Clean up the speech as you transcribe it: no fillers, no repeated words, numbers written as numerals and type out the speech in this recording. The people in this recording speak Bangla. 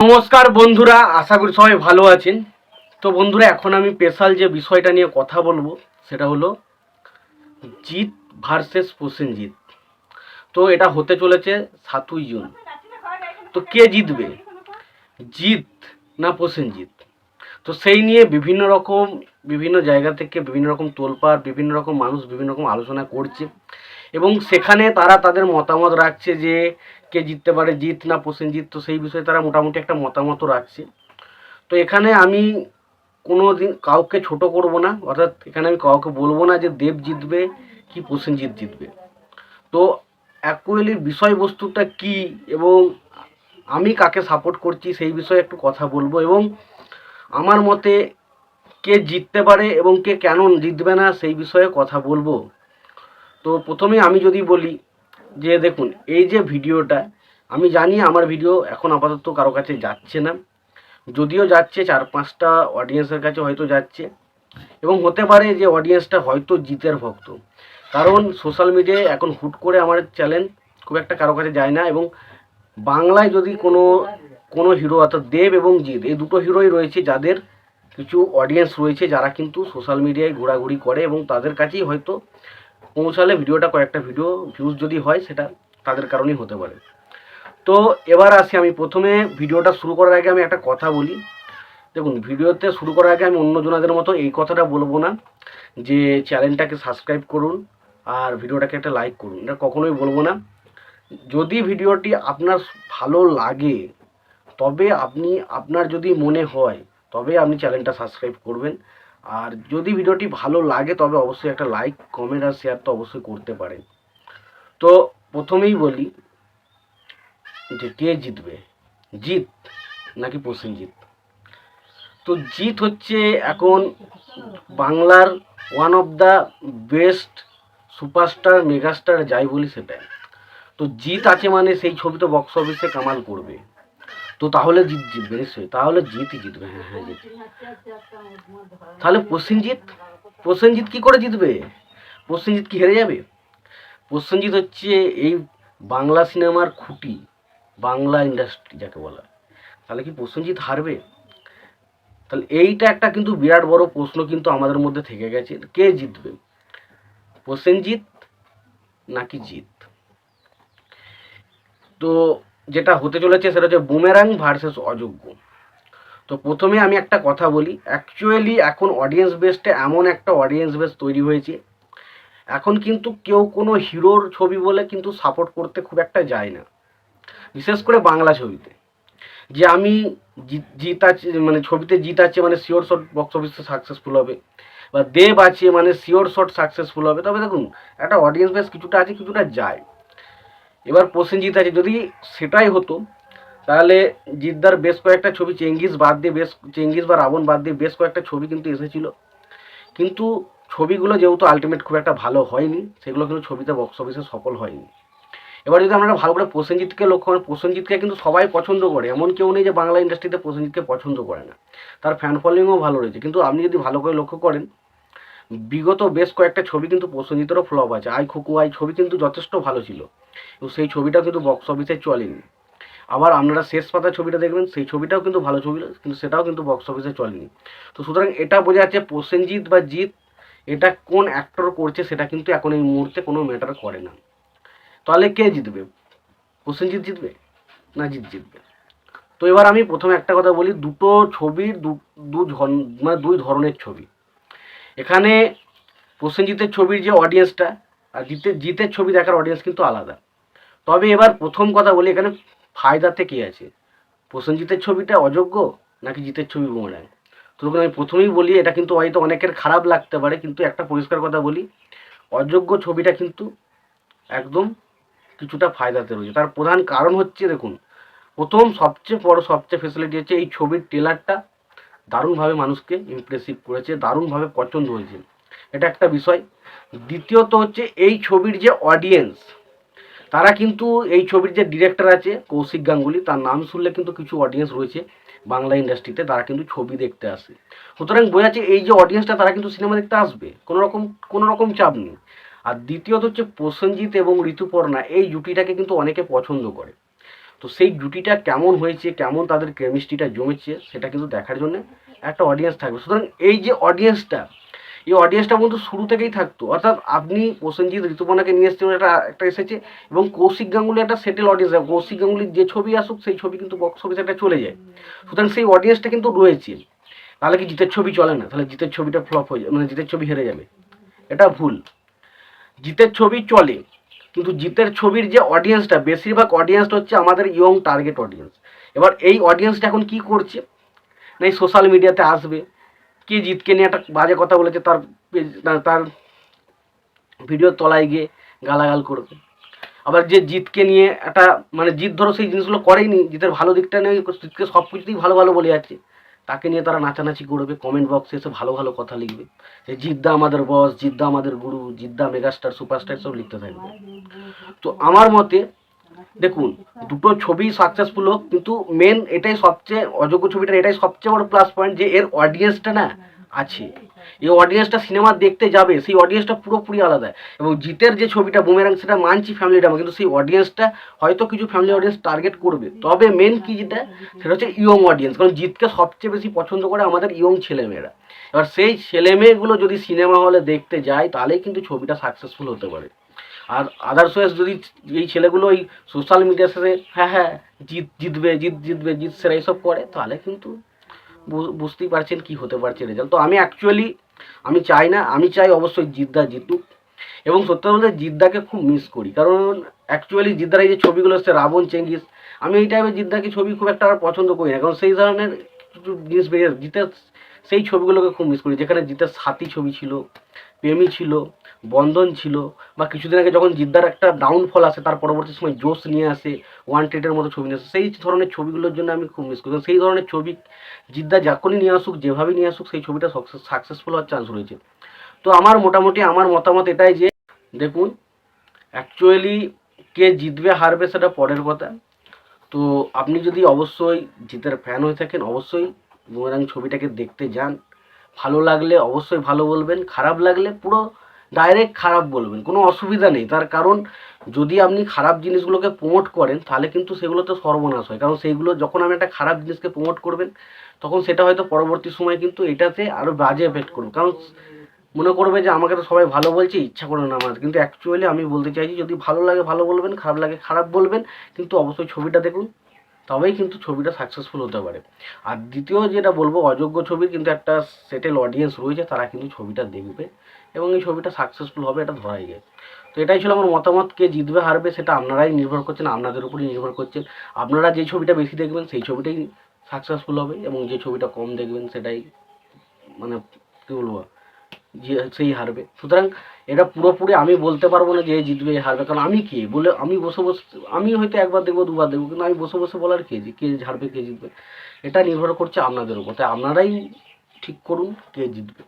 নমস্কার বন্ধুরা, আশা করি সবাই ভালো আছেন। তো বন্ধুরা, এখন আমি স্পেশাল যে বিষয়টা নিয়ে কথা বলবো সেটা হলো জিৎ ভার্সেস প্রসেনজিৎ। তো এটা হতে চলেছে 7ই জুন। তো কে জিতবে, জিৎ না প্রসেনজিৎ? তো সেই নিয়ে বিভিন্ন জায়গা থেকে বিভিন্ন রকম তোলপাড়, বিভিন্ন রকম মানুষ বিভিন্ন রকম আলোচনা করছে এবং সেখানে তারা তাদের মতামত রাখছে যে কে জিততে পারে, জিৎ না প্রসেনজিৎ। তো সেই বিষয়ে তারা মোটামুটি একটা মতামত রাখছে। তো এখানে আমি কোনো দিন কাউকে ছোট করব না, অর্থাৎ এখানে আমি কাউকে বলবো না যে দেব জিতবে কি প্রসেনজিৎ জিতবে। তো অ্যাকচুয়ালি বিষয়বস্তুটা কি এবং আমি কাকে সাপোর্ট করছি সেই বিষয়ে একটু কথা বলবো এবং আমার মতে কে জিততে পারে এবং কে কেন জিতবে না সেই বিষয়ে কথা বলবো। তো প্রথমে আমি যদি বলি যে দেখুন, এই যে ভিডিওটা, আমি জানি আমার ভিডিও এখন আপাতত কারো কাছে যাচ্ছে না, যদিও যাচ্ছে 4-5টা অডিয়েন্সের কাছে হয়তো যাচ্ছে এবং হতে পারে যে অডিয়েন্সটা হয়তো জিতের ভক্ত, কারণ সোশ্যাল মিডিয়ায় এখন হুট করে আমার চ্যানেল খুব একটা কারো কাছে যায় না। এবং বাংলায় যদি কোনো কোনো হিরো অর্থাৎ দেব এবং জিৎ, এই দুটো হিরোই রয়েছে যাদের কিছু অডিয়েন্স রয়েছে যারা কিন্তু সোশ্যাল মিডিয়ায় ঘোরাঘুরি করে এবং তাদের কাছেই হয়তো পৌঁছালে ভিডিওটা কয়েকটা ভিডিও ভিউজ যদি হয় সেটা তাদের কারণেই হতে পারে। তো এবার আসি, আমি প্রথমে ভিডিওটা শুরু করার আগে আমি একটা কথা বলি। দেখুন, ভিডিওতে শুরু করার আগে আমি অন্যজনাদের মতো এই কথাটা বলবো না যে চ্যানেলটাকে সাবস্ক্রাইব করুন আর ভিডিওটাকে একটা লাইক করুন, এটা কখনোই বলবো না। যদি ভিডিওটি আপনার ভালো লাগে তবে আপনার যদি মনে হয় তবে আপনি চ্যানেলটা সাবস্ক্রাইব করবেন। আর যদি ভিডিওটি ভালো লাগে তবে অবশ্যই একটা লাইক, কমেন্ট আর শেয়ার তো অবশ্যই করতে পারেন। তো প্রথমেই বলি যে কে জিতবে, জিৎ নাকি প্রসেনজিৎ? তো জিৎ হচ্ছে এখন বাংলার one of the best superstar, megastar যাই বলি সেটাই। তো জিৎ আছে মানে সেই ছবি তো বক্স অফিসে কামাল করবে। তো তাহলে জিৎ জিতবে নিশ্চয়ই, তাহলে জিতই জিতবে। হ্যাঁ হ্যাঁ, জিত। তাহলে প্রসেনজিৎ, প্রসেনজিৎ কি করে জিতবে? প্রসেনজিৎ কি হেরে যাবে? প্রসেনজিৎ হচ্ছে এই বাংলা সিনেমার খুঁটি, বাংলা ইন্ডাস্ট্রি যাকে বলা। তাহলে কি প্রসেনজিৎ হারবে? তাহলে এইটা একটা কিন্তু বিরাট বড় প্রশ্ন কিন্তু আমাদের মধ্যে থেকে গেছে, কে জিতবে, প্রসেনজিৎ নাকি জিৎ? তো যেটা হতে চলেছে সেটা হচ্ছে বুমেরাং ভার্সেস অযোগ্য। তো প্রথমে আমি একটা কথা বলি, অ্যাকচুয়ালি এখন অডিয়েন্স বেসটা এমন একটা অডিয়েন্স বেস তৈরি হয়েছে, এখন কিন্তু কেউ কোনো হিরোর ছবি বলে কিন্তু সাপোর্ট করতে খুব একটা যায় না, বিশেষ করে বাংলা ছবিতে। যে আমি জিত আছে মানে ছবিতে জিত আছে মানে শিওর শট বক্স অফিসে সাকসেসফুল হবে, বা দেব আছে মানে শিওর শট সাকসেসফুল হবে। তবে দেখুন, একটা অডিয়েন্স বেস কিছুটা আছে কিছুটা যায়। এবার প্রসেনজিৎ আছে, যদি সেটাই হতো তাহলে জিদ্দার বেশ কয়েকটা ছবি, চেঙ্গিস বা রাবণ বাদ দিয়ে বেশ কয়েকটা ছবি কিন্তু এসেছিল, কিন্তু ছবিগুলো যেহেতু আলটিমেট খুব একটা ভালো হয়নি, সেগুলো কিন্তু ছবিতে বক্স অফিসে সফল হয়নি। এবার যদি আমরা ভালো করে প্রসেনজিৎকে লক্ষ্য করেন, প্রসেনজিৎকে কিন্তু সবাই পছন্দ করে, এমন কেউ নেই যে বাংলা ইন্ডাস্ট্রিতে প্রসেনজিৎকে পছন্দ করে না, তার ফ্যান ফলোয়িংও ভালো রয়েছে। কিন্তু আপনি যদি ভালো করে লক্ষ্য করেন, বিগত বেশ কয়েকটা ছবি কিন্তু প্রসেনজিতেরও ফ্লপ আছে। আই খুকু আই ছবি কিন্তু যথেষ্ট ভালো ছিল এবং সেই ছবিটাও কিন্তু বক্স অফিসে চলেনি। আবার আপনারা শেষ পাতা ছবিটা দেখবেন, সেই ছবিটাও কিন্তু ভালো ছবি, কিন্তু সেটাও কিন্তু বক্স অফিসে চলেনি। তো সুতরাং এটা বোঝা যাচ্ছে প্রসেনজিৎ বা জিৎ, এটা কোন অ্যাক্টর করছে সেটা কিন্তু এখন এই মুহূর্তে কোনো ম্যাটার করে না। তাহলে কে জিতবে, প্রসেনজিৎ জিতবে না জিৎ জিতবে? তো এবার আমি প্রথমে একটা কথা বলি, দুটো ছবির মানে দুই ধরনের ছবি। এখানে প্রসেনজিতের ছবির যে অডিয়েন্সটা আর জিতের ছবি দেখার অডিয়েন্স কিন্তু আলাদা। তবে এবার প্রথম কথা বলি, এখানে ফায়দাতে কে আছে, প্রসেনজিতের ছবিটা অযোগ্য নাকি জিতের ছবি বুমেরাং? তো আমি প্রথমেই বলি, এটা কিন্তু হয়তো অনেকের খারাপ লাগতে পারে, কিন্তু একটা পরিষ্কার কথা বলি, অযোগ্য ছবিটা কিন্তু একদম কিছুটা ফায়দাতে রয়েছে। তার প্রধান কারণ হচ্ছে, দেখুন, প্রথম সবচেয়ে বড় সবচেয়ে ফেসিলিটি হচ্ছে এই ছবির ট্রেলারটা দারুণভাবে মানুষকে ইমপ্রেসিভ করেছে, দারুণভাবে পছন্দ হয়েছে, এটা একটা বিষয়। দ্বিতীয়ত হচ্ছে এই ছবির যে অডিয়েন্স, তারা কিন্তু এই ছবির যে ডিরেক্টর আছে কৌশিক গাঙ্গুলি, তার নাম শুনলে কিন্তু কিছু অডিয়েন্স রয়েছে বাংলা ইন্ডাস্ট্রিতে, তারা কিন্তু ছবি দেখতে আসে। সুতরাং বোঝা যাচ্ছে এই যে অডিয়েন্সটা, তারা কিন্তু সিনেমা দেখতে আসবে, কোনো রকম চাপ নেই। আর দ্বিতীয়ত হচ্ছে প্রসেনজিৎ এবং ঋতুপর্ণা, এই জুটিটাকে কিন্তু অনেকে পছন্দ করে। তো সেই জুটিটা কেমন হয়েছে, কেমন তাদের কেমিস্ট্রিটা জমেছে, সেটা কিন্তু দেখার জন্য একটা অডিয়েন্স থাকবে। সুতরাং এই যে অডিয়েন্সটা, এই অডিয়েন্সটা কিন্তু শুরু থেকেই থাকতো। অর্থাৎ আপনি প্রসেনজিৎ ঋতুপর্ণাকে নিয়ে এসেছেন, একটা এসেছে, এবং কৌশিক গাঙ্গুলি একটা সেটেল অডিয়েন্স। কৌশিক গাঙ্গুলির যে ছবি আসুক সেই ছবি কিন্তু বক্স অফিসে একটা চলে যায়। সুতরাং সেই অডিয়েন্সটা কিন্তু রয়েছে। তাহলে কি জিতের ছবি চলে না? তাহলে জিতের ছবিটা ফ্লপ হয়ে যাবে, মানে জিতের ছবি হেরে যাবে, এটা ভুল। জিতের ছবি চলে, কিন্তু জিতের ছবির যে অডিয়েন্সটা, বেশিরভাগ অডিয়েন্সটা হচ্ছে আমাদের ইয়ং টার্গেট অডিয়েন্স। এবার এই অডিয়েন্সটা এখন কি করছে না, এই সোশ্যাল মিডিয়াতে আসবে, কে জিতকে নিয়ে একটা বাজে কথা বলেছে তার তার ভিডিও তলায় গিয়ে গালাগাল করবে। আবার যে জিতকে নিয়ে একটা, মানে জিত ধরো সেই জিনিসগুলো করেইনি, জিতের ভালো দিকটা নেই, জিতকে সব কিছুতেই ভালো ভালো বলে যাচ্ছে, তাকে নিয়ে তারা নাচানাচি করবে, কমেন্ট বক্সে এসে ভালো ভালো কথা লিখবে, যে জিদ্দা আমাদের বস, জিদ্দা আমাদের গুরু, জিদ্দা মেগাস্টার সুপারস্টার সব লিখতে থাকবে। তো আমার মতে দেখুন, দুটো ছবি সাকসেসফুল হোক, কিন্তু মেন এটাই সবচেয়ে, অযোগ্য ছবিটার এটাই সবচেয়ে বড় প্লাস পয়েন্ট যে এর অডিয়েন্সটা না আছে। এই অডিয়েন্সটা সিনেমা দেখতে যাবে, সেই অডিয়েন্সটা পুরোপুরি আলাদা। এবং জিতের যে ছবিটা বুমেরাং, সেটা মানছি ফ্যামিলি ড্রামা, কিন্তু সেই অডিয়েন্সটা হয়তো কিছু ফ্যামিলি অডিয়েন্স টার্গেট করবে, তবে মেন কি যেটা, সেটা হচ্ছে ইয়ং অডিয়েন্স। কারণ জিতকে সবচেয়ে বেশি পছন্দ করে আমাদের ইয়ং ছেলেমেয়েরা। এবার সেই ছেলেমেয়েগুলো যদি সিনেমা হলে দেখতে যায়, তাহলেই কিন্তু ছবিটা সাকসেসফুল হতে পারে। আর আদার্সওয়াইজ যদি এই ছেলেগুলো ওই সোশ্যাল মিডিয়ার সাথে হ্যাঁ হ্যাঁ জিতবে জিত সেরা এইসব করে, তাহলে কিন্তু বুঝতেই পারছেন কি হতে পারছে রেজাল্ট। তো আমি অ্যাকচুয়ালি আমি চাই না, আমি চাই অবশ্যই জিদ্দা জিতুক। এবং সত্যি বলতে জিদ্দাকে খুব মিস করি, কারণ অ্যাকচুয়ালি জিদ্দার এই যে ছবিগুলো হচ্ছে রাবণ চেঙ্গিস, আমি এই টাইপের জিদ্দাকে ছবি খুব একটা পছন্দ করি না, কারণ সেই ধরনের কিছু জিনিস বেরিয়ে জিতের সেই ছবিগুলোকে খুব মিস করি, যেখানে জিতের সাথী ছবি ছিল, প্রেমী ছিল, বন্ধন ছিল, বা কিছুদিন আগে যখন জিদ্দার একটা ডাউনফল আসে, তার পরবর্তী সময় জোশ নিয়ে আসে, ওয়ান্টেডের মতো ছবি নিয়ে আসে, সেই ধরনের ছবিগুলোর জন্য আমি খুব মিস করি। সেই ধরনের ছবি জিদ্দা যখনই নিয়ে আসুক, যেভাবেই নিয়ে আসুক, সেই ছবিটা সাকসেসফুল হওয়ার চান্স রয়েছে। তো আমার মোটামুটি আমার মতামত এটাই যে দেখুন, অ্যাকচুয়ালি কে জিতবে হারবে সেটা পরের কথা। তো আপনি যদি অবশ্যই জিতের ফ্যান হয়ে থাকেন, অবশ্যই বুমেরাং ছবিটাকে দেখতে যান। ভালো লাগলে অবশ্যই ভালো বলবেন, খারাপ লাগলে পুরো ডাইরেক্ট খারাপ বলবেন, কোনো অসুবিধা নেই। তার কারণ যদি আপনি খারাপ জিনিসগুলোকে প্রমোট করেন, তাহলে কিন্তু সেগুলো তো সর্বনাশ হয়। কারণ সেইগুলো যখন আপনি একটা খারাপ জিনিসকে প্রমোট করবেন, তখন সেটা হয়তো পরবর্তী সময় কিন্তু এটাতে আরও বাজে এফেক্ট করবে। কারণ মনে করবে যে আমাকে তো সবাই ভালো বলছে, ইচ্ছা করে না আমার। কিন্তু অ্যাকচুয়ালি আমি বলতে চাইছি, যদি ভালো লাগে ভালো বলবেন, খারাপ লাগে খারাপ বলবেন, কিন্তু অবশ্যই ছবিটা দেখুন, তবেই কিন্তু ছবিটা সাকসেসফুল হতে পারে। আর দ্বিতীয় যেটা বলবো, অযোগ্য ছবির কিন্তু একটা সেটেল অডিয়েন্স রয়েছে, তারা কিন্তু ছবিটা দেখবে এবং এই ছবিটা সাকসেসফুল হবে, এটা ধরাই যায়। তো এটাই ছিল আমার মতামত। কে জিতবে হারবে সেটা আপনারাই নির্ভর করছেন, আপনাদের উপরেই নির্ভর করছেন। আপনারা যে ছবিটা বেশি দেখবেন সেই ছবিটাই সাকসেসফুল হবে, এবং যে ছবিটা কম দেখবেন সেটাই, মানে কী বলবো, যে সেই হারবে। সুতরাং এটা পুরোপুরি আমি বলতে পারবো না যে জিতবে হারবে, কারণ আমি কে বলে, আমি বসে বসে, আমি হয়তো একবার দেখবো দুবার দেখবো, কিন্তু আমি বসে বসে বলার কে যে কে হারবে কে জিতবে, এটা নির্ভর করছে আপনাদের উপর। তাই আপনারাই ঠিক করুন কে জিতবে।